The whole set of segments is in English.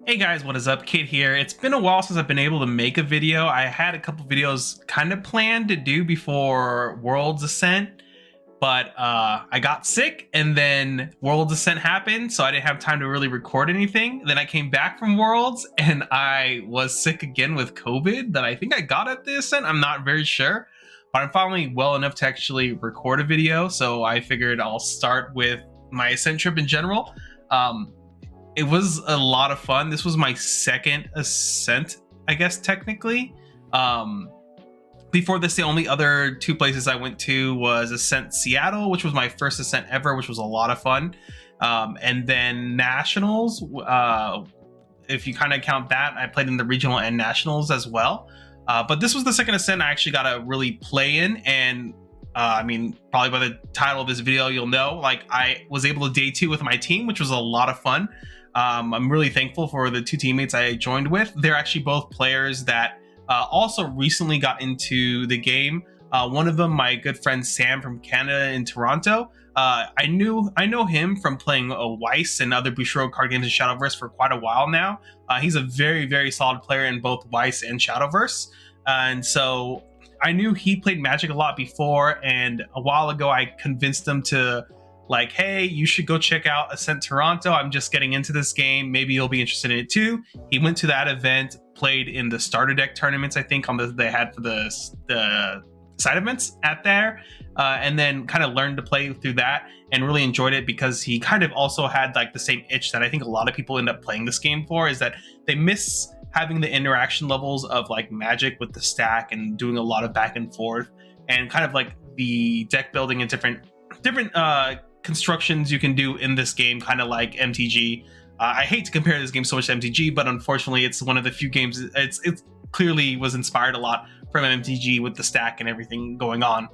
Hey guys, what is up? Kid here. It's been a while since I've been able to make a video. I had a couple videos kind of planned to do before World's Ascent, but I got sick and then World's Ascent happened, so I didn't have time to really record anything. Then I came back from Worlds and I was sick again with COVID that I think I got at the Ascent. I'm not very sure, but I'm finally well enough to actually record a video, so I figured I'll start with my Ascent trip in general. It was a lot of fun. This was my second Ascent, I guess, technically. Before this, the only other two places I went to was Ascent Seattle, which was my first Ascent ever, which was a lot of fun. And then Nationals, if you kind of count that, I played in the regional and Nationals as well. But this was the second Ascent I actually got to really play in. And I mean, probably by the title of this video, you'll know, like, I was able to day two with my team, which was a lot of fun. I'm really thankful for the two teammates I joined with. They're actually both players that also recently got into the game. One of them, my good friend Sam from Canada in Toronto. I know him from playing Weiss and other Bushiroad card games in Shadowverse for quite a while now. He's a very, very solid player in both Weiss and Shadowverse. And so I knew he played Magic a lot before, and a while ago I convinced him to, like, hey, you should go check out Ascent Toronto. I'm just getting into this game. Maybe you'll be interested in it too. He went to that event, played in the starter deck tournaments, I think, they had for the side events at there, and then kind of learned to play through that and really enjoyed it because he kind of also had like the same itch that I think a lot of people end up playing this game for, is that they miss having the interaction levels of like Magic with the stack and doing a lot of back and forth and kind of like the deck building and different constructions you can do in this game, kind of like MTG. I hate to compare this game so much to MTG, but unfortunately it's one of the few games it clearly was inspired a lot from MTG with the stack and everything going on.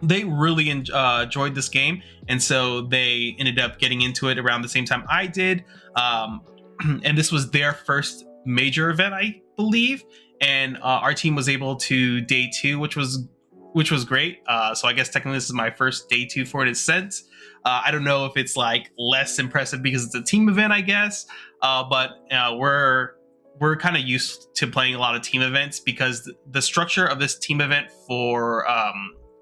They really enjoyed this game, and so they ended up getting into it around the same time I did. And this was their first major event, I believe, and our team was able to day two, which was great. So I guess technically this is my first day two for an Ascent. I don't know if it's like less impressive because it's a team event, I guess, but we're kind of used to playing a lot of team events because the structure of this team event for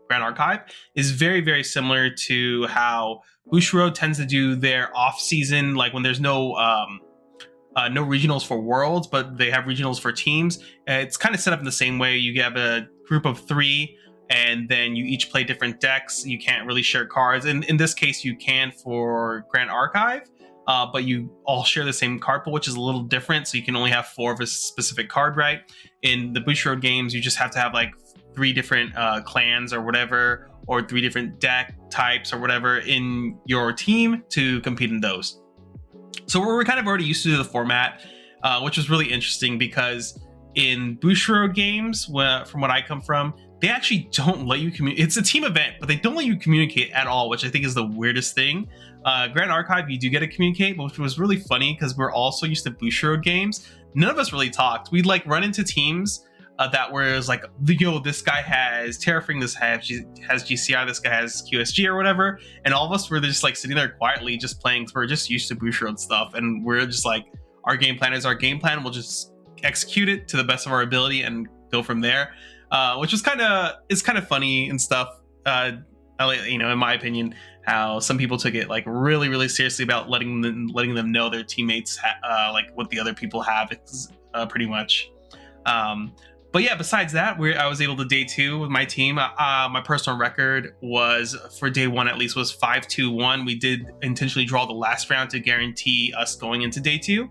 Grand Archive is very, very similar to how Bushiroad tends to do their off season, like when there's no regionals for Worlds, but they have regionals for teams. It's kind of set up in the same way. You have a group of three, and then you each play different decks. You can't really share cards. And in this case, you can for Grand Archive, but you all share the same card pool, which is a little different. So you can only have 4 of a specific card, right? In the Bushiroad games, you just have to have like 3 different clans or whatever, or 3 different deck types or whatever in your team to compete in those. So we're kind of already used to the format, which was really interesting because in Bushiroad games, from what I come from, they actually don't let you communicate. It's a team event, but they don't let you communicate at all, which I think is the weirdest thing. Grand Archive, you do get to communicate, which was really funny because we're also used to Bushiroad games. None of us really talked. We'd like run into teams that was like, yo, this guy has Terraforming, this has GCI, this guy has QSG or whatever, and all of us were just like sitting there quietly just playing because we're just used to Bushiroad stuff, and we're just like, our game plan is our game plan. We'll just execute it to the best of our ability and go from there. Which was kind of funny and stuff. You know, in my opinion, how some people took it like really, really seriously about letting them know their teammates like what the other people have. It's pretty much. But yeah, besides that, I was able to day two with my team. My personal record was, for day one at least, was 5-2-1. We did intentionally draw the last round to guarantee us going into day two,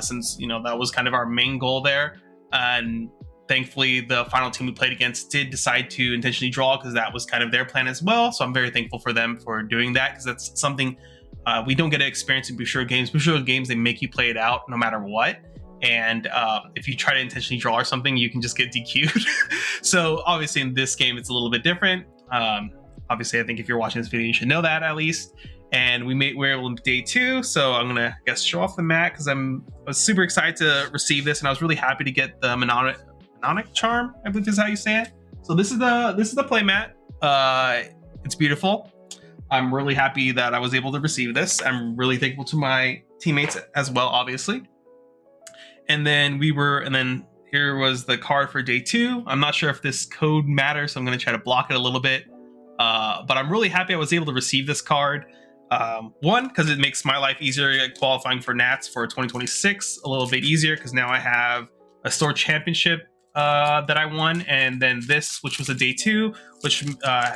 since, you know, that was kind of our main goal there. And thankfully, the final team we played against did decide to intentionally draw because that was kind of their plan as well. So I'm very thankful for them for doing that, because that's something we don't get to experience in Bushiroad games. Bushiroad games, they make you play it out no matter what. And if you try to intentionally draw or something, you can just get DQ'd. So obviously in this game, it's a little bit different. Obviously, I think if you're watching this video, you should know that at least. And we're able to day two. So I'm gonna, I guess, show off the mat because I was super excited to receive this, and I was really happy to get the Mnemonic Charm, I believe is how you say it. So this is the play mat. It's beautiful. I'm really happy that I was able to receive this. I'm really thankful to my teammates as well, obviously. And then here was the card for day 2. I'm not sure if this code matters, so I'm going to try to block it a little bit. But I'm really happy I was able to receive this card. One, because it makes my life easier qualifying for Nats for 2026 a little bit easier, because now I have a store championship that I won, and then this, which was a day 2, which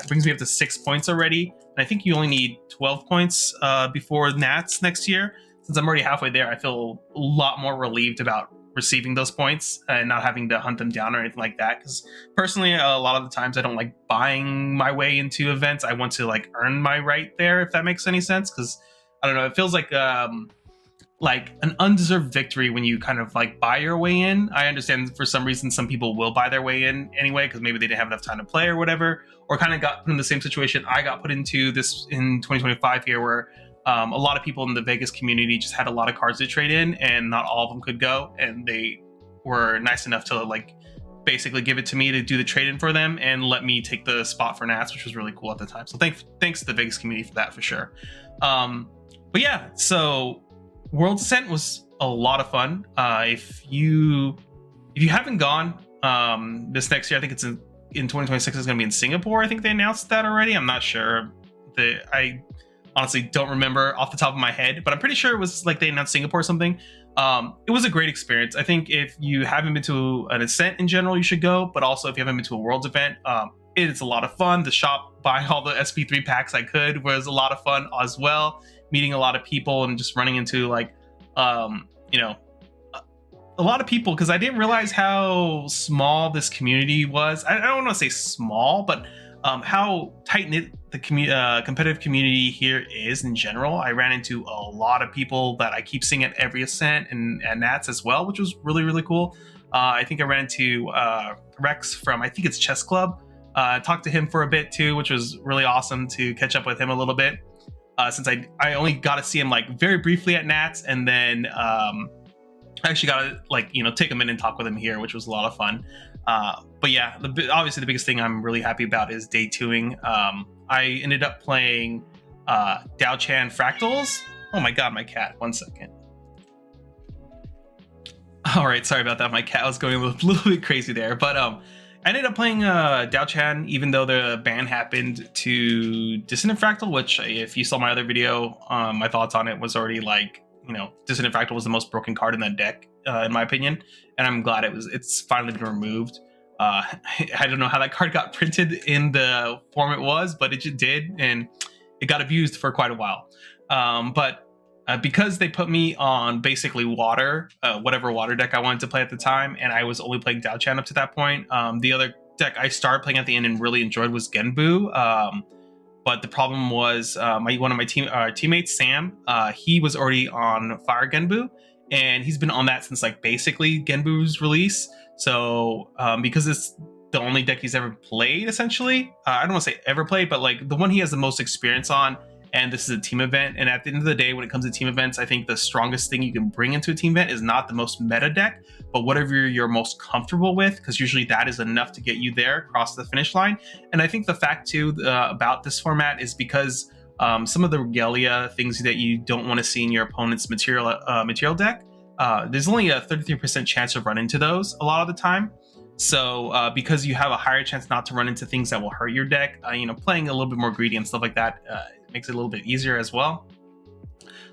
brings me up to 6 points already. And I think you only need 12 points before Nats next year. Since I'm already halfway there, I feel a lot more relieved about receiving those points and not having to hunt them down or anything like that. Because personally, a lot of the times I don't like buying my way into events. I want to like earn my right there, if that makes any sense. Because I don't know, it feels like an undeserved victory when you kind of like buy your way in. I understand for some reason some people will buy their way in anyway because maybe they didn't have enough time to play or whatever, or kind of got put in the same situation I got put into this in 2025 here, where a lot of people in the Vegas community just had a lot of cards to trade in, and not all of them could go. And they were nice enough to like basically give it to me to do the trade in for them and let me take the spot for Nats, which was really cool at the time. So thanks to the Vegas community for that for sure. But yeah, so World Ascent was a lot of fun. If you haven't gone this next year, I think it's in 2026. It's going to be in Singapore. I think they announced that already. I'm not sure. I honestly don't remember off the top of my head, but I'm pretty sure it was like they announced Singapore or something. It was a great experience. I think if you haven't been to an Ascent in general, you should go. But also if you haven't been to a Worlds event, it's a lot of fun. The shop, buying all the SP3 packs I could, was a lot of fun as well. Meeting a lot of people and just running into like, a lot of people, because I didn't realize how small this community was. I don't want to say small, but how tight-knit the competitive community here is in general. I ran into a lot of people that I keep seeing at every Ascent and at Nats as well, which was really, really cool. I think I ran into Rex from, I think it's Chess Club. Talked to him for a bit too, which was really awesome to catch up with him a little bit. Since I only got to see him like very briefly at Nats, and then I actually got to like take a minute and talk with him here, which was a lot of fun. But yeah, obviously the biggest thing I'm really happy about is day 2ing. I ended up playing Dao Chan Fractals. Oh my god, my cat! 1 second. All right, sorry about that. My cat was going a little bit crazy there, but I ended up playing Dao Chan, even though the ban happened to Dissonant Fractal, which if you saw my other video, my thoughts on it was already like, Dissonant Fractal was the most broken card in that deck, in my opinion, and I'm glad it's finally been removed. I don't know how that card got printed in the form it was, but it just did, and it got abused for quite a while. But because they put me on basically water, whatever water deck I wanted to play at the time, and I was only playing Dao Chan up to that point. The other deck I started playing at the end and really enjoyed was Genbu. But the problem was one of my teammates, Sam, he was already on Fire Genbu, and he's been on that since like basically Genbu's release. So because it's the only deck he's ever played, essentially, I don't want to say ever played, but like the one he has the most experience on. And this is a team event. And at the end of the day, when it comes to team events, I think the strongest thing you can bring into a team event is not the most meta deck, but whatever you're most comfortable with, because usually that is enough to get you there across the finish line. And I think the fact too about this format is because some of the regalia, things that you don't want to see in your opponent's material deck, there's only a 33% chance to run into those a lot of the time. So because you have a higher chance not to run into things that will hurt your deck, playing a little bit more greedy and stuff like that makes it a little bit easier as well.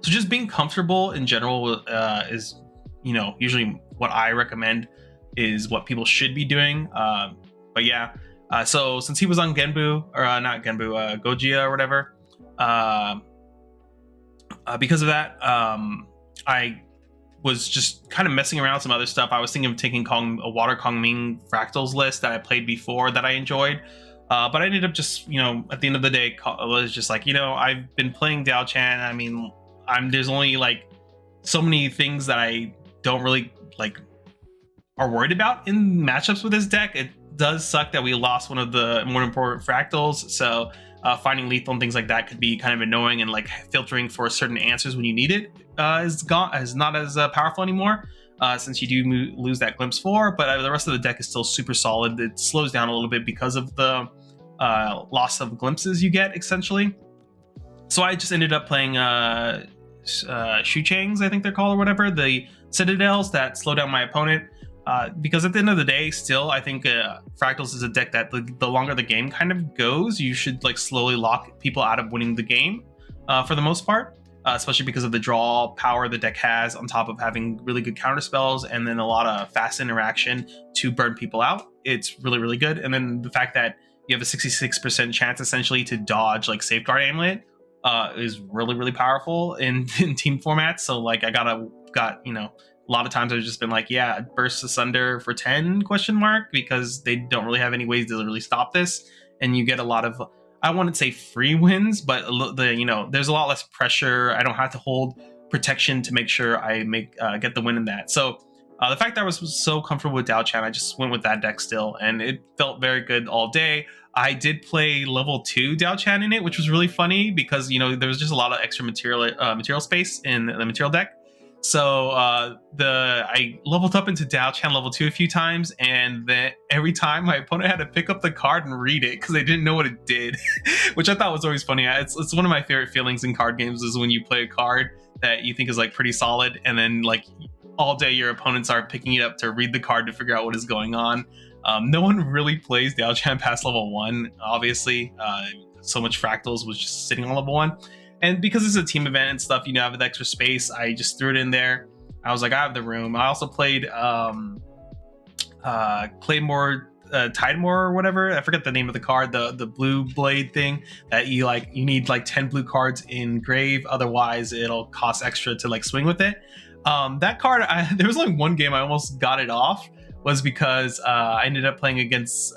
So just being comfortable in general is, usually what I recommend is what people should be doing. But yeah, so since he was on Genbu, or not Genbu, Gojira or whatever, because of that, I was just kind of messing around with some other stuff. I was thinking of taking a Water Kongming Fractals list that I played before that I enjoyed. But I ended up just, at the end of the day, I was just like, I've been playing Dao Chan. I mean, there's only like so many things that I don't really like are worried about in matchups with this deck. It does suck that we lost one of the more important fractals. So finding lethal and things like that could be kind of annoying, and like filtering for certain answers when you need it is not as powerful anymore. Since you do lose that Glimpse 4, but the rest of the deck is still super solid. It slows down a little bit because of the loss of glimpses you get, essentially. So I just ended up playing Shuchangs, I think they're called, or whatever, the citadels that slow down my opponent. Because at the end of the day, still, I think Fractals is a deck that the longer the game kind of goes, you should like slowly lock people out of winning the game for the most part. Especially because of the draw power the deck has, on top of having really good counter spells and then a lot of fast interaction to burn people out. It's really, really good. And then the fact that you have a 66% chance essentially to dodge like Safeguard Amulet is really, really powerful in team formats. So like I got you know, a lot of times I've just been like, yeah, burst asunder for 10 ? Because they don't really have any ways to really stop this, and you get a lot of, I wouldn't say free wins, but there's a lot less pressure. I don't have to hold protection to make sure I get the win in that. So the fact that I was so comfortable with Dao Chan, I just went with that deck still, and it felt very good all day. I did play level 2 Dao Chan in it, which was really funny because there was just a lot of extra material space in the material deck. So I leveled up into Dao Chan level 2 a few times, and then every time my opponent had to pick up the card and read it because they didn't know what it did, which I thought was always funny. It's one of my favorite feelings in card games is when you play a card that you think is like pretty solid, and then like all day your opponents are picking it up to read the card to figure out what is going on. No one really plays Dao Chan past level 1, obviously. So much Fractals was just sitting on level 1. And because it's a team event and stuff, I have the extra space, I just threw it in there. I was like, I have the room. I also played Claymore, Tidemore or whatever. I forget the name of the card, the blue blade thing that you need like 10 blue cards in grave. Otherwise, it'll cost extra to like swing with it. That card, there was only one game I almost got it off, was because I ended up playing against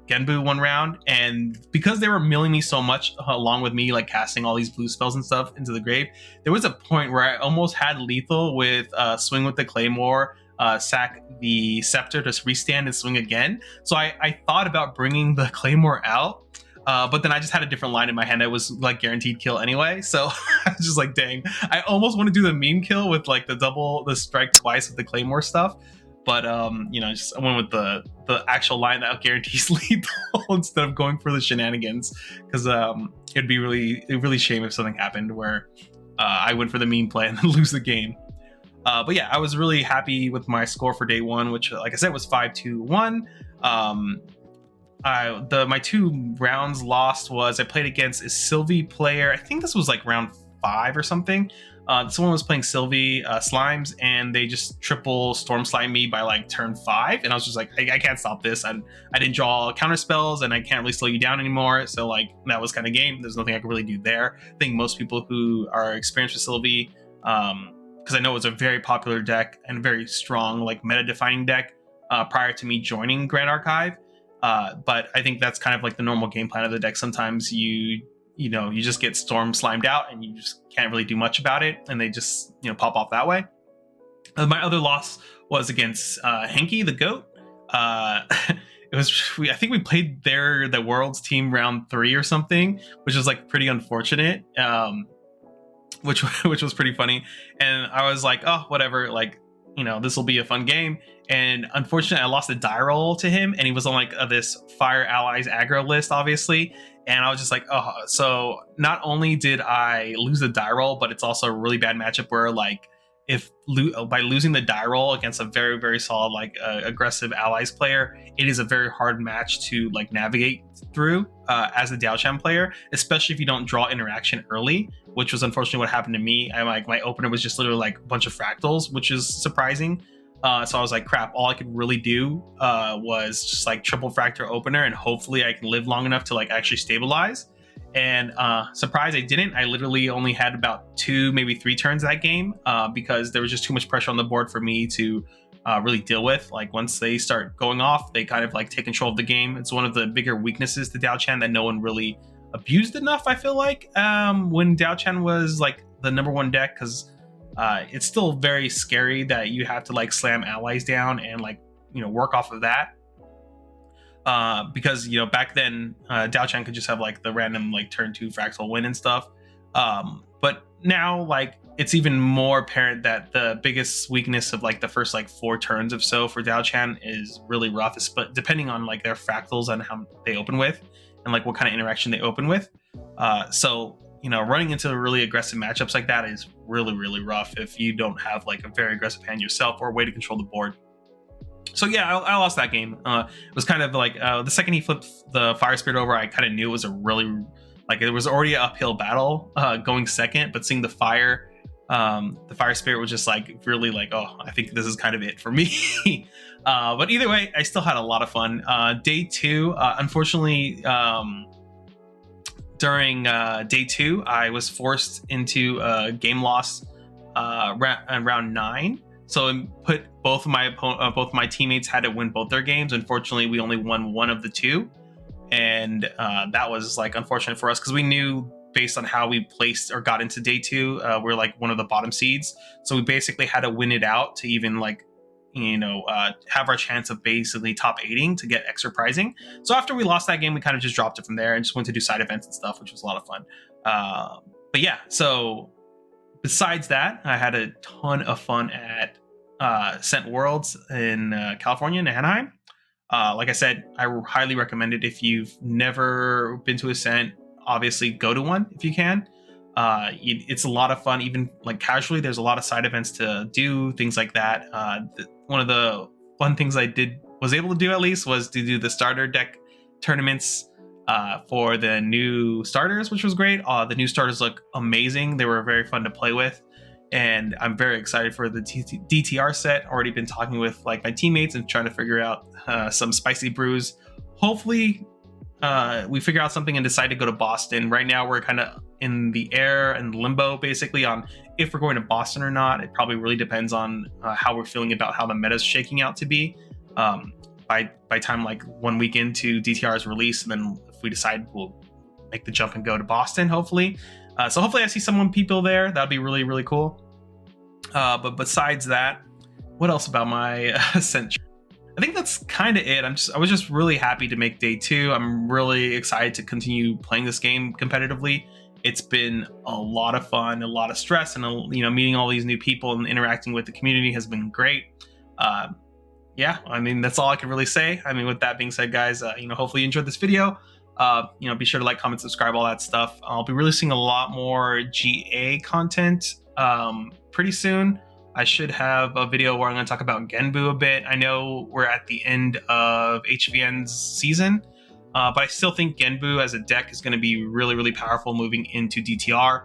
Genbu one round, and because they were milling me so much along with me like casting all these blue spells and stuff into the grave, there was a point where I almost had lethal with swing with the Claymore, sack the scepter to restand and swing again. So I thought about bringing the Claymore out, but then I just had a different line in my hand that was like guaranteed kill anyway. So I was just like, dang, I almost want to do the meme kill with like the strike twice with the Claymore stuff. But just I went with the actual line that guarantees lethal instead of going for the shenanigans, because it'd be really shame if something happened where I went for the meme play and then lose the game. But yeah, I was really happy with my score for day 1, which, like I said, was 5-2-1. My 2 rounds lost was I played against a Sylvie player. I think this was like round 5 or something. Someone was playing Sylvie Slimes, and they just triple Storm Slime me by like turn 5, and I was just like, I can't stop this. I didn't draw counter spells, and I can't really slow you down anymore. So like that was kind of game. There's nothing I could really do there. I think most people who are experienced with Sylvie, because I know it's a very popular deck and very strong like meta defining deck prior to me joining Grand Archive. But I think that's kind of like the normal game plan of the deck. Sometimes you just get Storm Slimed out and you just can't really do much about it, and they just pop off that way. My other loss was against Henky the Goat. It was I think we played the Worlds team round 3 or something, which was like pretty unfortunate. Which was pretty funny, and I was like, oh, whatever, like this will be a fun game. And unfortunately, I lost a die roll to him, and he was on like this Fire Allies aggro list, obviously. And I was just like, oh, so not only did I lose the die roll, but it's also a really bad matchup where like by losing the die roll against a very, very solid like aggressive Allies player, it is a very hard match to like navigate through as a Dao Chan player, especially if you don't draw interaction early, which was unfortunately what happened to me. My opener was just literally like a bunch of fractals, which is surprising. So I was like, crap, all I could really do was just like triple fractor opener, and hopefully I can live long enough to like actually stabilize. And surprise, I didn't. I literally only had about 2, maybe 3 turns that game because there was just too much pressure on the board for me to really deal with. Like once they start going off, they kind of like take control of the game. It's one of the bigger weaknesses to Dao Chan that no one really abused enough, I feel like, when Dao Chan was like the #1 deck, because it's still very scary that you have to like slam allies down and like work off of that, because back then Dao Chan could just have like the random like turn 2 fractal win and stuff, but now like it's even more apparent that the biggest weakness of like the first like 4 turns or so for Dao Chan is really rough, but depending on like their fractals and how they open with and like what kind of interaction they open with. So running into really aggressive matchups like that is really, really rough if you don't have like a very aggressive hand yourself or a way to control the board. So yeah, I lost that game. It was kind of like the second he flipped the Fire Spirit over, I kind of knew it was a really, like, it was already an uphill battle going second, but seeing the Fire Spirit was just like really like, oh, I think this is kind of it for me. But either way, I still had a lot of fun. Day 2, unfortunately, during day 2, I was forced into a game loss round 9. So it put both my teammates had to win both their games. Unfortunately, we only won one of the 2, and that was like unfortunate for us because we knew based on how we placed or got into day 2, we're like one of the bottom seeds. So we basically had to win it out to even like have our chance of basically top 8ing to get extra prizing. So after we lost that game, we kind of just dropped it from there and just went to do side events and stuff, which was a lot of fun. But yeah, so besides that, I had a ton of fun at Ascent Worlds in California, in Anaheim. Like I said, I highly recommend it. If you've never been to Ascent, obviously go to one if you can. It's a lot of fun, even like casually. There's a lot of side events to do, things like that. One of the fun things I was able to do at least was to do the starter deck tournaments for the new starters, which was great. The new starters look amazing. They were very fun to play with, and I'm very excited for the DTR set. Already been talking with like my teammates and trying to figure out some spicy brews. Hopefully we figure out something and decide to go to Boston. Right now we're kind of in the air and limbo basically on if we're going to Boston or not. It probably really depends on how we're feeling about how the meta's shaking out to be by time like 1 week into DTR's release, and then if we decide, we'll make the jump and go to Boston hopefully. So hopefully I see people there. That'd be really, really cool. But besides that, what else about my Ascent? I think that's kind of it. I was just really happy to make day 2. I'm really excited to continue playing this game competitively. It's been a lot of fun, a lot of stress, and meeting all these new people and interacting with the community has been great. Yeah, I mean, that's all I can really say. I mean, with that being said, guys, hopefully you enjoyed this video. Be sure to like, comment, subscribe, all that stuff. I'll be releasing a lot more GA content pretty soon. I should have a video where I'm going to talk about Genbu a bit. I know we're at the end of HVN's season, but I still think Genbu as a deck is going to be really, really powerful moving into DTR.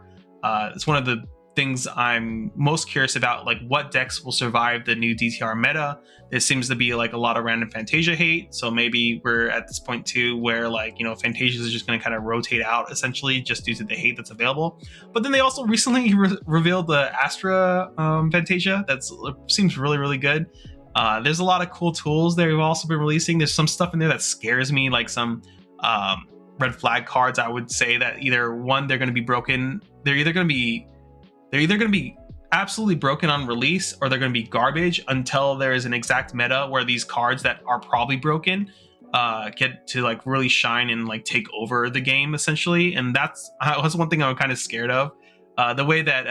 It's one of the things I'm most curious about, like what decks will survive the new DTR meta. There seems to be like a lot of random Fantasia hate, so maybe we're at this point too where like Fantasias is just going to kind of rotate out essentially just due to the hate that's available. But then they also recently revealed the Astra Fantasia that seems really, really good. There's a lot of cool tools they've also been releasing. There's some stuff in there that scares me, like some red flag cards. I would say that either one, they're going to be broken. They're either going to be absolutely broken on release, or they're going to be garbage until there is an exact meta where these cards that are probably broken get to like really shine and like take over the game essentially. And that's one thing I'm kind of scared of. The way that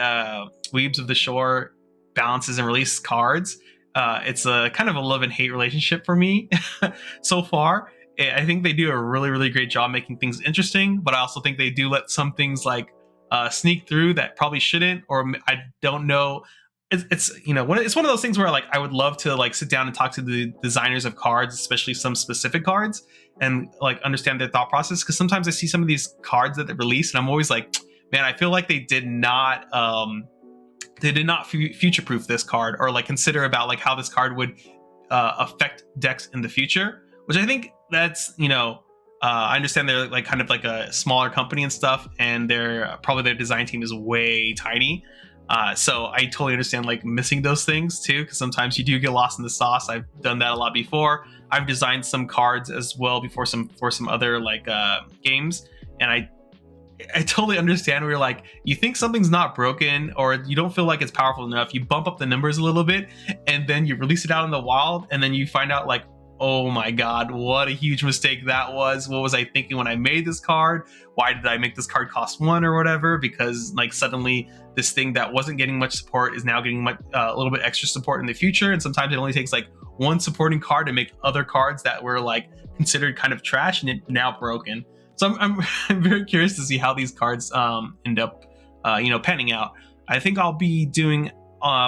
Weebs of the Shore balances and releases cards, it's a kind of a love and hate relationship for me so far. I think they do a really, really great job making things interesting, but I also think they do let some things like sneak through that probably shouldn't, or I don't know. It's one of those things where like I would love to like sit down and talk to the designers of cards, especially some specific cards, and like understand their thought process, because sometimes I see some of these cards that they release and I'm always like, man, I feel like they did not future-proof this card, or like consider about like how this card would affect decks in the future, which I think that's I understand they're like kind of like a smaller company and stuff, and their design team is way tiny. So I totally understand like missing those things too, because sometimes you do get lost in the sauce. I've done that a lot before. I've designed some cards as well before for some other like games, and I totally understand where you're like, you think something's not broken or you don't feel like it's powerful enough, you bump up the numbers a little bit, and then you release it out in the wild, and then you find out like, oh my god, what a huge mistake that was. What was I thinking when I made this card? Why did I make this card cost 1 or whatever? Because like suddenly this thing that wasn't getting much support is now getting a little bit extra support in the future, and sometimes it only takes like one supporting card to make other cards that were like considered kind of trash and it now broken. So I'm very curious to see how these cards end up panning out. I think I'll be doing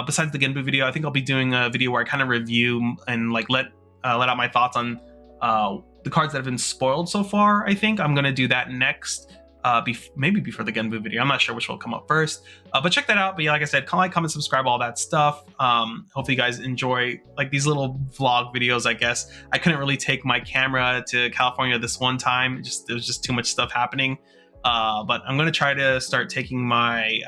besides the Genbu video, I think I'll be doing a video where I kind of review and like let out my thoughts on the cards that have been spoiled so far. I think I'm gonna do that next. Maybe before the Genbu video. I'm not sure which will come up first, but check that out. But yeah, like I said, like, comment, subscribe, all that stuff. Hopefully you guys enjoy like these little vlog videos. I guess I couldn't really take my camera to California this one time. There was just too much stuff happening. But I'm gonna try to start taking my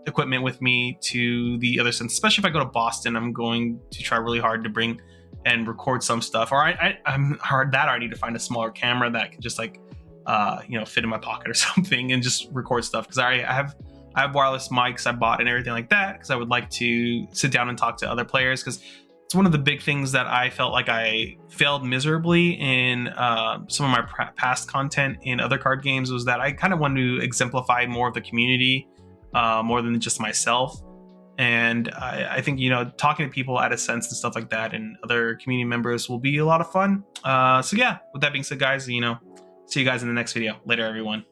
equipment with me to the other sense, especially if I go to Boston. I'm going to try really hard to bring and record some stuff. Or I'm hard that I need to find a smaller camera that can just like fit in my pocket or something and just record stuff, because I have wireless mics I bought and everything like that, because I would like to sit down and talk to other players, because it's one of the big things that I felt like I failed miserably in some of my past content in other card games, was that I kind of wanted to exemplify more of the community more than just myself. And I think, talking to people at Ascent and stuff like that and other community members will be a lot of fun. So yeah, with that being said, guys, see you guys in the next video. Later, everyone.